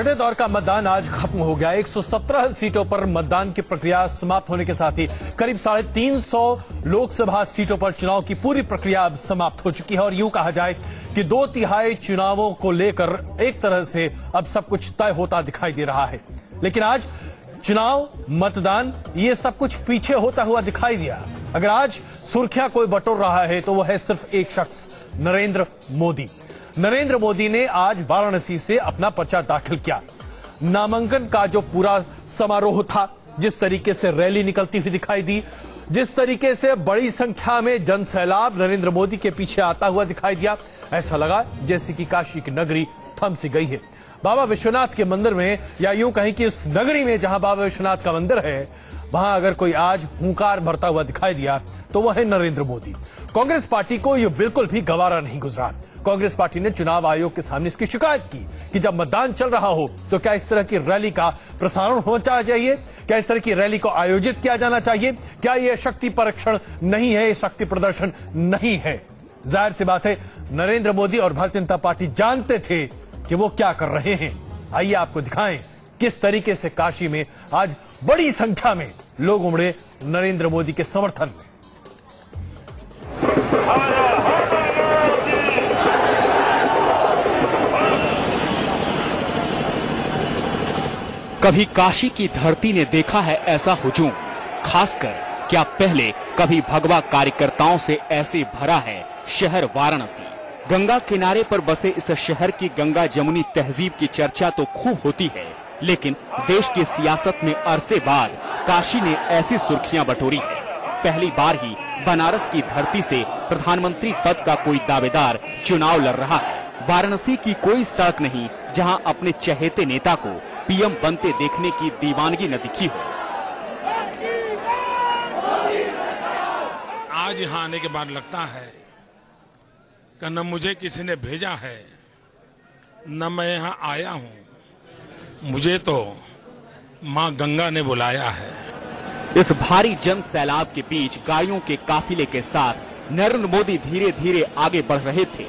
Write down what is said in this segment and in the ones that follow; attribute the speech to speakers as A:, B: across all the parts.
A: छठे दौर का मतदान आज खत्म हो गया। 117 सीटों पर मतदान की प्रक्रिया समाप्त होने के साथ ही करीब 350 लोकसभा सीटों पर चुनाव की पूरी प्रक्रिया अब समाप्त हो चुकी है और यूं कहा जाए कि 2/3 चुनावों को लेकर एक तरह से अब सब कुछ तय होता दिखाई दे रहा है। लेकिन आज चुनाव, मतदान, ये सब कुछ पीछे होता हुआ दिखाई दिया। अगर आज सुर्खियां कोई बटोर रहा है तो वह है सिर्फ एक शख्स, नरेंद्र मोदी। नरेंद्र मोदी ने आज वाराणसी से अपना पर्चा दाखिल किया। नामांकन का जो पूरा समारोह था, जिस तरीके से रैली निकलती हुई दिखाई दी, जिस तरीके से बड़ी संख्या में जनसैलाब नरेंद्र मोदी के पीछे आता हुआ दिखाई दिया, ऐसा लगा जैसे कि काशी की नगरी थम सी गई है। बाबा विश्वनाथ के मंदिर में, या यूं कहें कि उस नगरी में जहां बाबा विश्वनाथ का मंदिर है, वहां अगर कोई आज हुंकार भरता हुआ दिखाई दिया तो वह है नरेंद्र मोदी। कांग्रेस पार्टी को यह बिल्कुल भी गवारा नहीं गुजरा। कांग्रेस पार्टी ने चुनाव आयोग के सामने इसकी शिकायत की कि जब मतदान चल रहा हो तो क्या इस तरह की रैली का प्रसारण होना चाहिए, क्या इस तरह की रैली को आयोजित किया जाना चाहिए, क्या यह शक्ति परीक्षण नहीं है, शक्ति प्रदर्शन नहीं है। जाहिर सी बात है, नरेंद्र मोदी और भारतीय जनता पार्टी जानते थे कि वो क्या कर रहे हैं। आइए आपको दिखाएं किस तरीके से काशी में आज बड़ी संख्या में लोग उमड़े नरेंद्र मोदी के समर्थन में।
B: कभी काशी की धरती ने देखा है ऐसा हुजूम? खासकर क्या पहले कभी भगवा कार्यकर्ताओं से ऐसे भरा है शहर वाराणसी? गंगा किनारे पर बसे इस शहर की गंगा जमुनी तहजीब की चर्चा तो खूब होती है, लेकिन देश की सियासत में अरसे बाद काशी ने ऐसी सुर्खियां बटोरी है। पहली बार ही बनारस की धरती से प्रधानमंत्री पद का कोई दावेदार चुनाव लड़ रहा है। वाराणसी की कोई सड़क नहीं जहां अपने चहेते नेता को पीएम बनते देखने की दीवानगी न दिखी हो।
C: आज यहां आने के बाद लगता है कि न मुझे किसी ने भेजा है, न मैं यहां आया हूं, मुझे तो मां गंगा ने बुलाया है।
B: इस भारी जन सैलाब के बीच गाड़ियों के काफिले के साथ नरेंद्र मोदी धीरे धीरे आगे बढ़ रहे थे।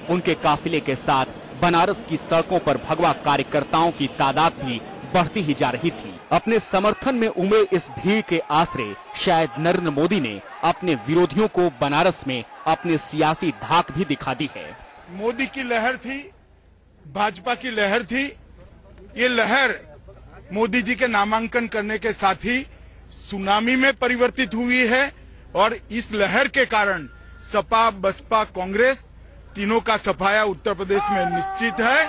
B: उनके काफिले के साथ बनारस की सड़कों पर भगवा कार्यकर्ताओं की तादाद भी बढ़ती ही जा रही थी। अपने समर्थन में उमड़े इस भीड़ के आसरे शायद नरेंद्र मोदी ने अपने विरोधियों को बनारस में अपने सियासी धाक भी दिखा दी है।
D: मोदी की लहर थी, भाजपा की लहर थी। ये लहर मोदी जी के नामांकन करने के साथ ही सुनामी में परिवर्तित हुई है और इस लहर के कारण सपा, बसपा, कांग्रेस तीनों का सफाया उत्तर प्रदेश में निश्चित है।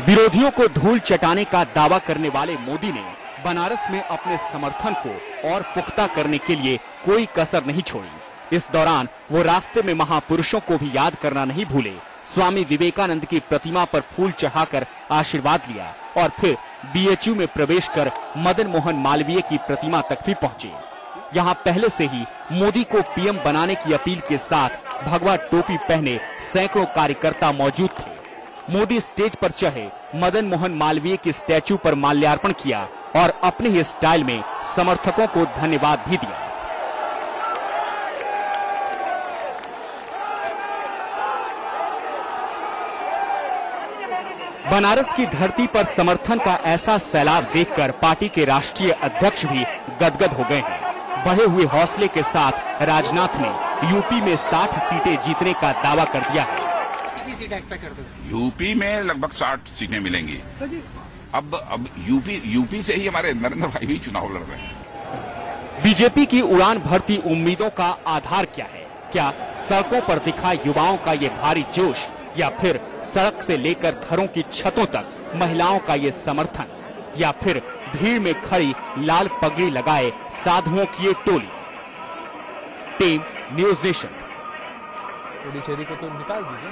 B: विरोधियों को धूल चटाने का दावा करने वाले मोदी ने बनारस में अपने समर्थन को और पुख्ता करने के लिए कोई कसर नहीं छोड़ी। इस दौरान वो रास्ते में महापुरुषों को भी याद करना नहीं भूले। स्वामी विवेकानंद की प्रतिमा पर फूल चढ़ाकर आशीर्वाद लिया और फिर बीएचयू में प्रवेश कर मदन मोहन मालवीय की प्रतिमा तक भी पहुंचे। यहां पहले से ही मोदी को पीएम बनाने की अपील के साथ भगवा टोपी पहने सैकड़ों कार्यकर्ता मौजूद थे। मोदी स्टेज पर चढ़े, मदन मोहन मालवीय की स्टैच्यू पर माल्यार्पण किया और अपने ही स्टाइल में समर्थकों को धन्यवाद भी दिया। बनारस की धरती पर समर्थन का ऐसा सैलाब देखकर पार्टी के राष्ट्रीय अध्यक्ष भी गदगद हो गए हैं। बढ़े हुए हौसले के साथ राजनाथ ने यूपी में 60 सीटें जीतने का दावा कर दिया है।
E: यूपी में लगभग 60 सीटें मिलेंगी। अब यूपी से ही हमारे नरेंद्र भाई भी चुनाव लड़ रहे हैं।
B: बीजेपी की उड़ान भरती उम्मीदों का आधार क्या है? क्या सड़कों पर दिखा युवाओं का ये भारी जोश, या फिर सड़क से लेकर घरों की छतों तक महिलाओं का ये समर्थन, या फिर भीड़ में खड़ी लाल पगड़ी लगाए साधुओं की ये टोली? Team news nation.
A: पुडुचेरी को तो निकाल दीजिए।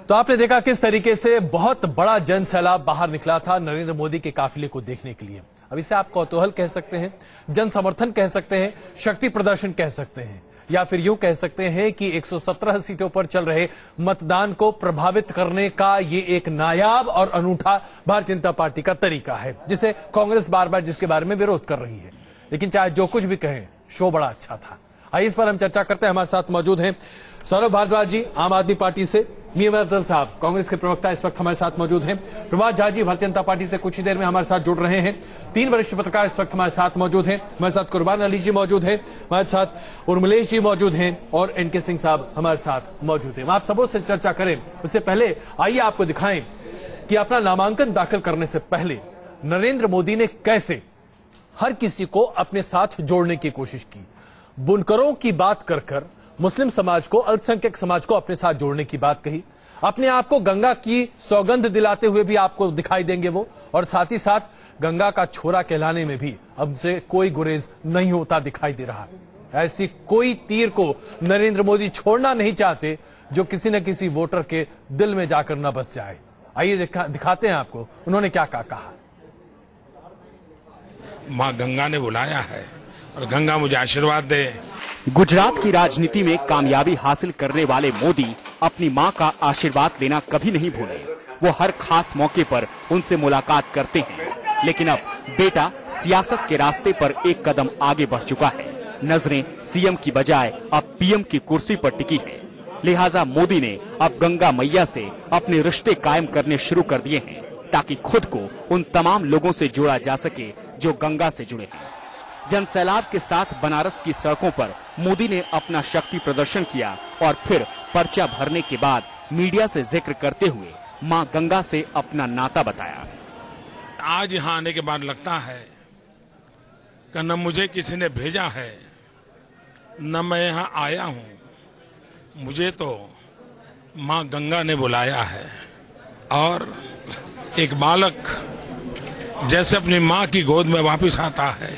A: तो आपने देखा किस तरीके से बहुत बड़ा जन सैलाब बाहर निकला था नरेंद्र मोदी के काफिले को देखने के लिए। अब इसे आप कौतूहल कह सकते हैं, जन समर्थन कह सकते हैं, शक्ति प्रदर्शन कह सकते हैं, या फिर यूं कह सकते हैं कि 117 सीटों पर चल रहे मतदान को प्रभावित करने का ये एक नायाब और अनूठा भारतीय जनता पार्टी का तरीका है, जिसे कांग्रेस बार बार जिसके बारे में विरोध कर रही है। लेकिन चाहे जो कुछ भी कहें, शो बड़ा अच्छा था। आइए इस पर हम चर्चा करते हैं। हमारे साथ मौजूद हैं सौरभ भारद्वाज जी आम आदमी पार्टी से, मीम अफजल साहब कांग्रेस के प्रवक्ता इस वक्त हमारे साथ मौजूद हैं, प्रभात झा जी भारतीय जनता पार्टी से कुछ ही देर में हमारे साथ जुड़ रहे हैं, 3 वरिष्ठ पत्रकार इस वक्त हमारे साथ मौजूद हैं, हमारे साथ कुर्बान अली जी मौजूद हैं, हमारे साथ उर्मिलेश जी मौजूद हैं और एनके सिंह साहब हमारे साथ मौजूद हैं। आप सबों से चर्चा करें उससे पहले आइए आपको दिखाएं कि अपना नामांकन दाखिल करने से पहले नरेंद्र मोदी ने कैसे हर किसी को अपने साथ जोड़ने की कोशिश की। बुनकरों की बात कर मुस्लिम समाज को, अल्पसंख्यक समाज को अपने साथ जोड़ने की बात कही। अपने आप को गंगा की सौगंध दिलाते हुए भी आपको दिखाई देंगे वो, और साथ ही साथ गंगा का छोरा कहलाने में भी अब से कोई गुरेज नहीं होता दिखाई दे रहा। ऐसी कोई तीर को नरेंद्र मोदी छोड़ना नहीं चाहते जो किसी न किसी वोटर के दिल में जाकर न बस जाए। आइए दिखाते हैं आपको उन्होंने क्या कहा।
C: मां गंगा ने बुलाया है और गंगा मुझे आशीर्वाद दे।
B: गुजरात की राजनीति में कामयाबी हासिल करने वाले मोदी अपनी मां का आशीर्वाद लेना कभी नहीं भूले। वो हर खास मौके पर उनसे मुलाकात करते हैं, लेकिन अब बेटा सियासत के रास्ते पर एक कदम आगे बढ़ चुका है। नजरें सीएम की बजाय अब पीएम की कुर्सी पर टिकी है, लिहाजा मोदी ने अब गंगा मैया से अपने रिश्ते कायम करने शुरू कर दिए हैं ताकि खुद को उन तमाम लोगों से जोड़ा जा सके जो गंगा से जुड़े हैं। जनसैलाब के साथ बनारस की सड़कों पर मोदी ने अपना शक्ति प्रदर्शन किया और फिर पर्चा भरने के बाद मीडिया से जिक्र करते हुए मां गंगा से अपना नाता बताया।
C: आज यहां आने के बाद लगता है कि न मुझे किसी ने भेजा है, न मैं यहां आया हूं, मुझे तो मां गंगा ने बुलाया है। और एक बालक जैसे अपनी मां की गोद में वापस आता है,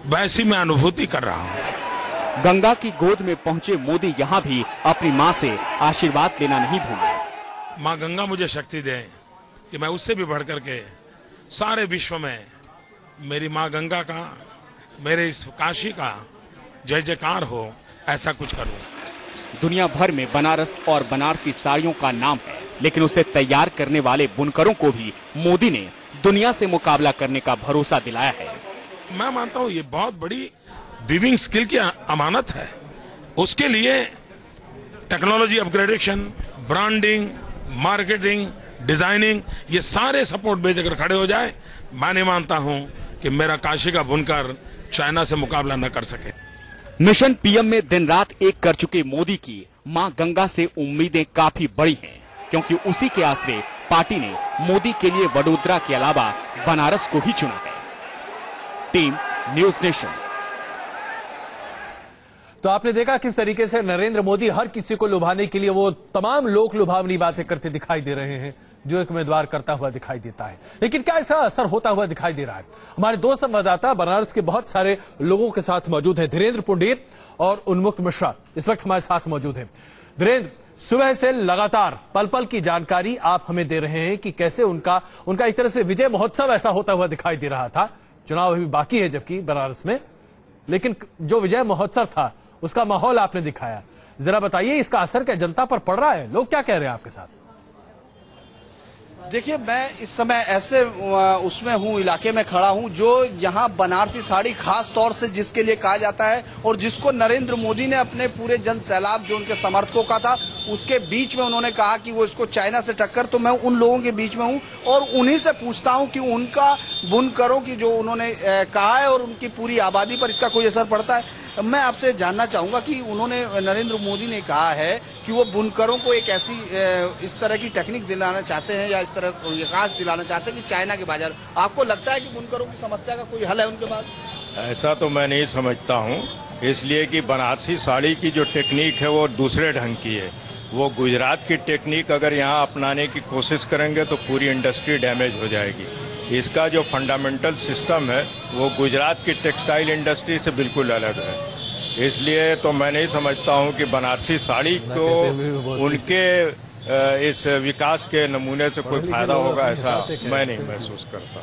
C: वैसी मैं अनुभूति कर रहा हूं।
B: गंगा की गोद में पहुंचे मोदी यहां भी अपनी मां से आशीर्वाद लेना नहीं भूले।
C: मां गंगा मुझे शक्ति दे कि मैं उससे भी बढ़कर के सारे विश्व में मेरी मां गंगा का, मेरे इस काशी का जय जयकार हो, ऐसा कुछ करूं।
B: दुनिया भर में बनारस और बनारसी साड़ियों का नाम है, लेकिन उसे तैयार करने वाले बुनकरों को भी मोदी ने दुनिया से मुकाबला करने का भरोसा दिलाया है।
C: मैं मानता हूं ये बहुत बड़ी वीविंग स्किल की अमानत है। उसके लिए technology upgradation, branding, marketing, designing, ये सारे सपोर्ट बेस अगर खड़े हो जाए, मैं नहीं मानता हूं कि मेरा काशी का बुनकर चाइना से मुकाबला न कर सके।
B: मिशन पीएम में दिन रात एक कर चुके मोदी की मां गंगा से उम्मीदें काफी बड़ी हैं, क्योंकि उसी के आसरे पार्टी ने मोदी के लिए वडोदरा के अलावा बनारस को ही चुना है। Team news nation.
A: तो आपने देखा किस तरीके से नरेंद्र मोदी हर किसी को लुभाने के लिए वो तमाम लोक लुभावनी बातें करते दिखाई दे रहे हैं जो एक उम्मीदवार करता हुआ दिखाई देता है। लेकिन क्या इसका असर होता हुआ दिखाई दे रहा है? हमारे दो संवाददाता बनारस के बहुत सारे लोगों के साथ मौजूद हैं, धीरेन्द्र पुंडीर और उन्मुक्त मिश्रा इस वक्त हमारे साथ मौजूद हैं। धीरेन्द्र, सुबह से लगातार पल पल की जानकारी आप हमें दे रहे हैं कि कैसे उनका एक तरह से विजय महोत्सव ऐसा होता हुआ दिखाई दे रहा था। चुनाव अभी बाकी है जबकि बनारस में, लेकिन जो विजय महोत्सव था उसका माहौल आपने दिखाया। जरा बताइए इसका असर क्या जनता पर पड़ रहा है? लोग क्या कह रहे हैं आपके साथ?
F: देखिए, मैं इस समय ऐसे उसमें हूँ, इलाके में खड़ा हूँ जो यहाँ बनारसी साड़ी खास तौर से जिसके लिए कहा जाता है और जिसको नरेंद्र मोदी ने अपने पूरे जन सैलाब जो उनके समर्थकों का था उसके बीच में उन्होंने कहा कि वो इसको चाइना से टक्कर। तो मैं उन लोगों के बीच में हूँ और उन्हीं से पूछता हूँ कि उनका बुनकरों की जो उन्होंने कहा है और उनकी पूरी आबादी पर इसका कोई असर पड़ता है। मैं आपसे जानना चाहूंगा कि उन्होंने, नरेंद्र मोदी ने कहा है कि वो बुनकरों को एक ऐसी इस तरह की टेक्निक दिलाना चाहते हैं या इस तरह विकास दिलाना चाहते हैं कि चाइना के बाजार। आपको लगता है कि बुनकरों की समस्या का कोई हल है उनके पास?
G: ऐसा तो मैं नहीं समझता हूं, इसलिए कि बनारसी साड़ी की जो टेक्निक है वो दूसरे ढंग की है। वो गुजरात की टेक्निक अगर यहाँ अपनाने की कोशिश करेंगे तो पूरी इंडस्ट्री डैमेज हो जाएगी। इसका जो फंडामेंटल सिस्टम है वो गुजरात की टेक्सटाइल इंडस्ट्री से बिल्कुल अलग है। इसलिए तो मैं नहीं समझता हूं कि बनारसी साड़ी को उनके इस विकास के नमूने से कोई फायदा होगा, ऐसा मैं नहीं महसूस करता।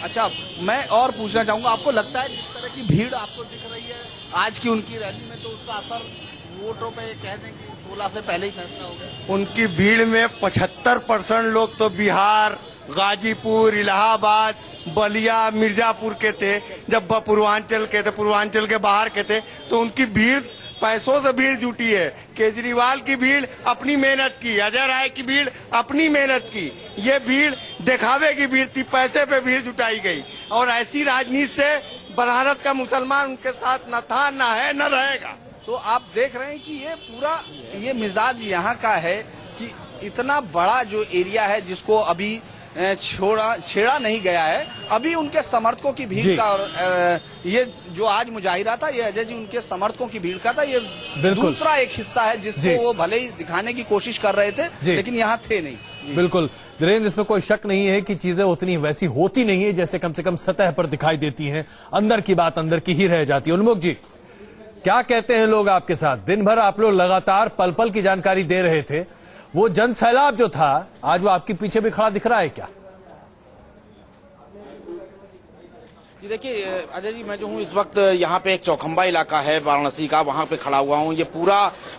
F: अच्छा, मैं और पूछना चाहूंगा, आपको लगता है जिस तरह की भीड़ आपको दिख रही है आज की उनकी रैली में, तो उसका असर वोटों पे कह दें कि 16 से पहले ही फैसला हो गया?
H: उनकी भीड़ में 75% लोग तो बिहार, गाजीपुर, इलाहाबाद, बलिया, मिर्जापुर के थे। जब पूर्वांचल के थे, पूर्वांचल के बाहर के थे, तो उनकी भीड़ पैसों से भीड़ जुटी है। केजरीवाल की भीड़ अपनी मेहनत की, अजय राय की भीड़ अपनी मेहनत की, ये भीड़ दिखावे की भीड़ थी, पैसे पे भीड़ जुटाई गई। और ऐसी राजनीति से बनारस का मुसलमान उनके साथ न था, न है, न रहेगा।
F: तो आप देख रहे हैं कि ये पूरा ये मिजाज यहाँ का है कि इतना बड़ा जो एरिया है जिसको अभी छेड़ा नहीं गया है, अभी उनके समर्थकों की भीड़ का, और ये जो आज मुजाहिरा था ये अजय जी उनके समर्थकों की भीड़ का था। ये दूसरा एक हिस्सा है जिसको वो भले ही दिखाने की कोशिश कर रहे थे लेकिन यहाँ थे नहीं।
A: बिल्कुल वीरेंद्र, इसमें कोई शक नहीं है कि चीजें उतनी वैसी होती नहीं है जैसे कम से कम सतह पर दिखाई देती हैं। अंदर की बात अंदर की ही रह जाती है। उन्मुख जी, क्या कहते हैं लोग आपके साथ? दिन भर आप लोग लगातार पल पल की जानकारी दे रहे थे, वो जन सैलाब जो था आज वो आपके पीछे भी खड़ा दिख रहा है क्या?
I: जी देखिए अजय जी, मैं जो हूँ इस वक्त यहाँ पे एक चौखंबा इलाका है वाराणसी का, वहाँ पे खड़ा हुआ हूँ। ये पूरा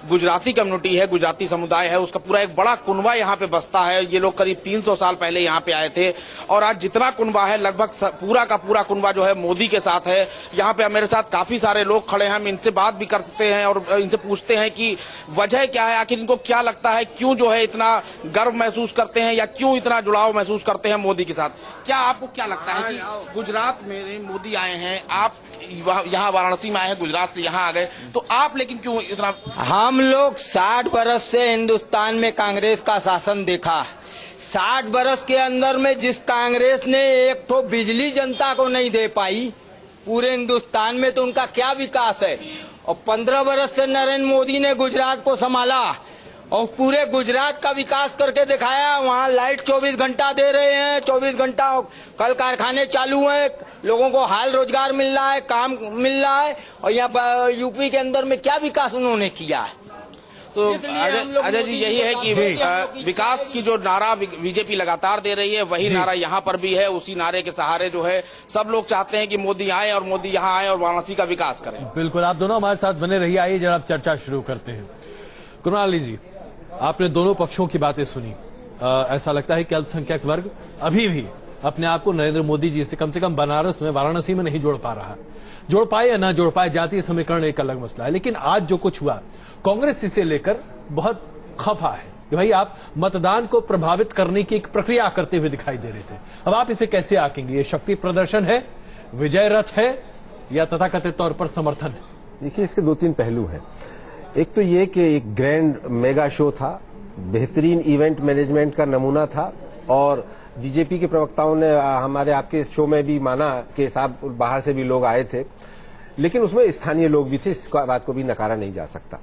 I: गुजराती कम्युनिटी है, गुजराती समुदाय है, उसका पूरा एक बड़ा कुनबा यहाँ पे बसता है। ये लोग करीब 300 साल पहले यहाँ पे आए थे और आज जितना कुनबा है लगभग पूरा का पूरा कुनबा जो है मोदी के साथ है। यहाँ पे मेरे साथ काफी सारे लोग खड़े हैं, हम इनसे बात भी करते हैं और इनसे पूछते हैं कि वजह क्या है, आखिर इनको क्या लगता है, क्यों जो है इतना गर्व महसूस करते हैं या क्यों इतना जुड़ाव महसूस करते हैं मोदी के साथ। क्या आपको क्या लगता है कि गुजरात में मोदी आए हैं, आप यहाँ वाराणसी में आए हैं, गुजरात से यहाँ आ गए, तो आप लेकिन क्यों इतना?
J: हम लोग 60 बरस से हिंदुस्तान में कांग्रेस का शासन देखा। 60 बरस के अंदर में जिस कांग्रेस ने एक तो बिजली जनता को नहीं दे पाई पूरे हिंदुस्तान में, तो उनका क्या विकास है। और 15 बरस से नरेंद्र मोदी ने गुजरात को संभाला और पूरे गुजरात का विकास करके दिखाया। वहाँ लाइट 24 घंटा दे रहे हैं, 24 घंटा कल कारखाने चालू हैं, लोगों को हाल रोजगार मिल रहा है, काम मिल रहा है। और यहाँ यूपी के अंदर में क्या विकास उन्होंने किया है।
I: तो अजय जी, यही है कि विकास की जो नारा बीजेपी लगातार दे रही है वही नारा यहाँ पर भी है। उसी नारे के सहारे जो है सब लोग चाहते हैं कि मोदी आए और मोदी यहाँ आए और वाराणसी का विकास करें।
A: बिल्कुल, आप दोनों हमारे साथ बने रहिए। आइए जरा चर्चा शुरू करते हैं। कुणाल जी, आपने दोनों पक्षों की बातें सुनी। ऐसा लगता है कि अल्पसंख्यक वर्ग अभी भी अपने आप को नरेंद्र मोदी जी से कम बनारस में, वाराणसी में नहीं जोड़ पा रहा। जोड़ पाए या ना जोड़ पाए, जातीय समीकरण एक अलग मसला है। लेकिन आज जो कुछ हुआ, कांग्रेस इसे लेकर बहुत खफा है कि भाई आप मतदान को प्रभावित करने की एक प्रक्रिया करते हुए दिखाई दे रहे थे। अब आप इसे कैसे आंकेंगे? ये शक्ति प्रदर्शन है, विजय रथ है, या तथाकथित तौर पर समर्थन है?
K: देखिए, इसके 2-3 पहलू हैं। एक तो ये कि एक ग्रैंड मेगा शो था, बेहतरीन इवेंट मैनेजमेंट का नमूना था और बीजेपी के प्रवक्ताओं ने हमारे आपके शो में भी माना कि साहब बाहर से भी लोग आए थे, लेकिन उसमें स्थानीय लोग भी थे, इस बात को भी नकारा नहीं जा सकता।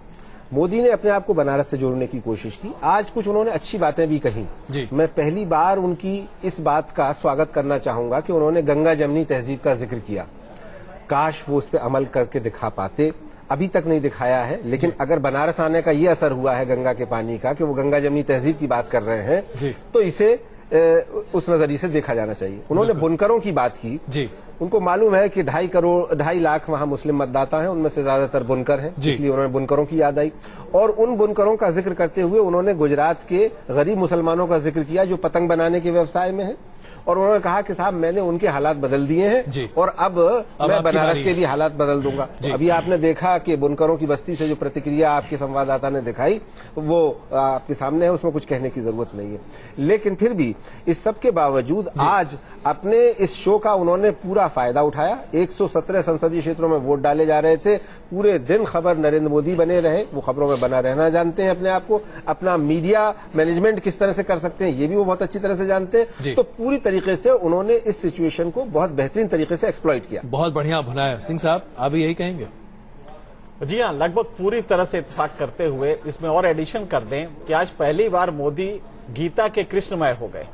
K: मोदी ने अपने आप को बनारस से जोड़ने की कोशिश की। आज कुछ उन्होंने अच्छी बातें भी कही। मैं पहली बार उनकी इस बात का स्वागत करना चाहूंगा कि उन्होंने गंगा जमनी तहजीब का जिक्र किया। काश वो उस पर अमल करके दिखा पाते, अभी तक नहीं दिखाया है। लेकिन अगर बनारस आने का ये असर हुआ है गंगा के पानी का कि वो गंगा जमनी तहजीब की बात कर रहे हैं, तो इसे उस नजरिए से देखा जाना चाहिए। उन्होंने बुनकरों की बात की जी। उनको मालूम है कि 2.5 लाख वहां मुस्लिम मतदाता हैं, उनमें से ज्यादातर बुनकर हैं, इसलिए उन्होंने बुनकरों की याद आई। और उन बुनकरों का जिक्र करते हुए उन्होंने गुजरात के गरीब मुसलमानों का जिक्र किया जो पतंग बनाने के व्यवसाय में है। और उन्होंने कहा कि साहब मैंने उनके हालात बदल दिए हैं और अब मैं बनारस के भी हालात बदल दूंगा। अभी आपने देखा कि बुनकरों की बस्ती से जो प्रतिक्रिया आपके संवाददाता ने दिखाई वो आपके सामने है, उसमें कुछ कहने की जरूरत नहीं है। लेकिन फिर भी इस सब के बावजूद आज अपने इस शो का उन्होंने पूरा फायदा उठाया। 117 संसदीय क्षेत्रों में वोट डाले जा रहे थे, पूरे दिन खबर नरेंद्र मोदी बने रहे, वो खबरों में बना रहना जानते हैं अपने आप को। अपना मीडिया मैनेजमेंट किस तरह से कर सकते हैं ये भी वो बहुत अच्छी तरह से जानते हैं। तो पूरी तरीके से उन्होंने इस सिचुएशन को बहुत बेहतरीन तरीके से एक्सप्लॉइट किया।
A: बहुत बढ़िया बनाया। सिंह साहब, आप भी यही कहेंगे?
L: जी हाँ, लगभग पूरी तरह से इत्तेफाक करते हुए इसमें और एडिशन कर दें कि आज पहली बार मोदी गीता के कृष्णमय हो गए।